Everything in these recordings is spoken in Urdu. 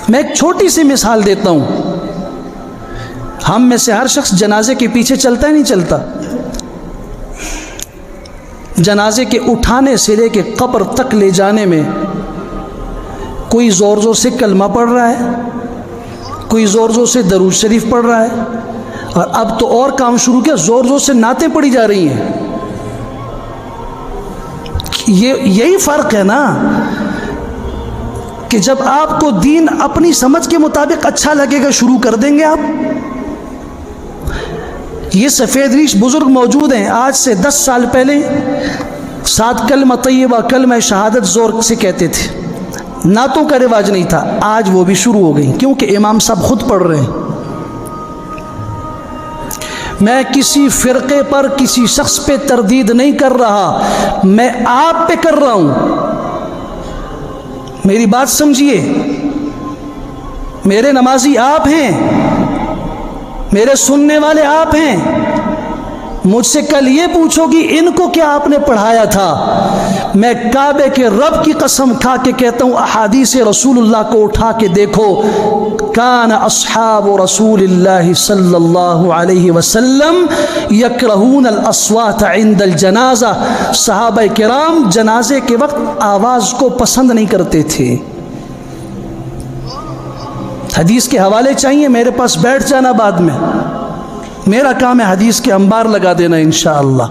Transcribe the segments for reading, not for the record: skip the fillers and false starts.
میں ایک چھوٹی سی مثال دیتا ہوں، ہم میں سے ہر شخص جنازے کے پیچھے چلتا ہے نہیں چلتا؟ جنازے کے اٹھانے سے لے کے قبر تک لے جانے میں کوئی زور زور سے کلمہ پڑھ رہا ہے، کوئی زور زور سے درود شریف پڑھ رہا ہے، اور اب تو اور کام شروع کیا، زور زور سے نعتیں پڑھی جا رہی ہیں۔ یہی فرق ہے نا کہ جب آپ کو دین اپنی سمجھ کے مطابق اچھا لگے گا شروع کر دیں گے آپ۔ یہ سفید ریش بزرگ موجود ہیں، آج سے 10 سال پہلے 7 کلمہ طیبہ کلمہ شہادت زور سے کہتے تھے، نعتوں کا رواج نہیں تھا، آج وہ بھی شروع ہو گئی کیونکہ امام صاحب خود پڑھ رہے ہیں۔ میں کسی فرقے پر کسی شخص پہ تردید نہیں کر رہا، میں آپ پہ کر رہا ہوں، میری بات سمجھیے۔ میرے نمازی آپ ہیں، میرے سننے والے آپ ہیں، مجھ سے کل یہ پوچھو گی ان کو کیا آپ نے پڑھایا تھا، میں کعبے کے رب کی قسم کھا کے کہتا ہوں احادیث رسول اللہ کو اٹھا کے دیکھو، کان اصحاب رسول اللہ صلی اللہ علیہ وسلم یکرہون الاصوات عند الجنازہ، صحابہ کرام جنازے کے وقت آواز کو پسند نہیں کرتے تھے۔ حدیث کے حوالے چاہیے میرے پاس بیٹھ جانا، بعد میں میرا کام ہے حدیث کے انبار لگا دینا انشاءاللہ۔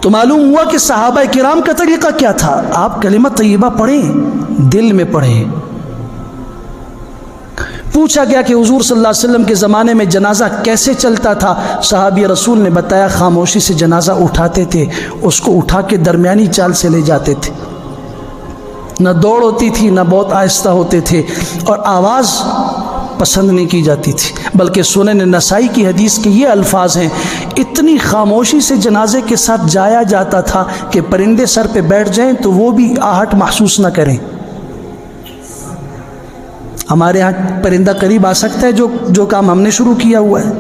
تو معلوم ہوا کہ صحابہ کرام کا طریقہ کیا تھا، آپ کلمہ طیبہ پڑھیں، دل میں پڑھیں۔ پوچھا گیا کہ حضور صلی اللہ علیہ وسلم کے زمانے میں جنازہ کیسے چلتا تھا، صحابی رسول نے بتایا خاموشی سے جنازہ اٹھاتے تھے، اس کو اٹھا کے درمیانی چال سے لے جاتے تھے، نہ دوڑ ہوتی تھی نہ بہت آہستہ ہوتے تھے، اور آواز پسند نہیں کی جاتی تھی، بلکہ سنن نسائی کی حدیث کے یہ الفاظ ہیں، اتنی خاموشی سے جنازے کے ساتھ جایا جاتا تھا کہ پرندے سر پہ بیٹھ جائیں تو وہ بھی آہٹ محسوس نہ کریں۔ ہمارے یہاں پرندہ قریب آ سکتا ہے جو کام ہم نے شروع کیا ہوا ہے،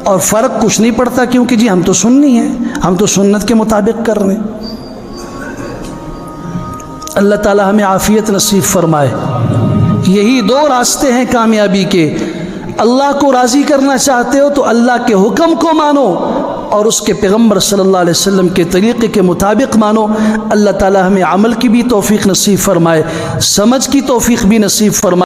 اور فرق کچھ نہیں پڑتا کیونکہ جی ہم تو سنی ہیں، ہم تو سنت کے مطابق کر رہے ہیں۔ اللہ تعالی ہمیں عافیت نصیب فرمائے۔ یہی 2 راستے ہیں کامیابی کے، اللہ کو راضی کرنا چاہتے ہو تو اللہ کے حکم کو مانو اور اس کے پیغمبر صلی اللہ علیہ وسلم کے طریقے کے مطابق مانو۔ اللہ تعالی ہمیں عمل کی بھی توفیق نصیب فرمائے، سمجھ کی توفیق بھی نصیب فرمائے۔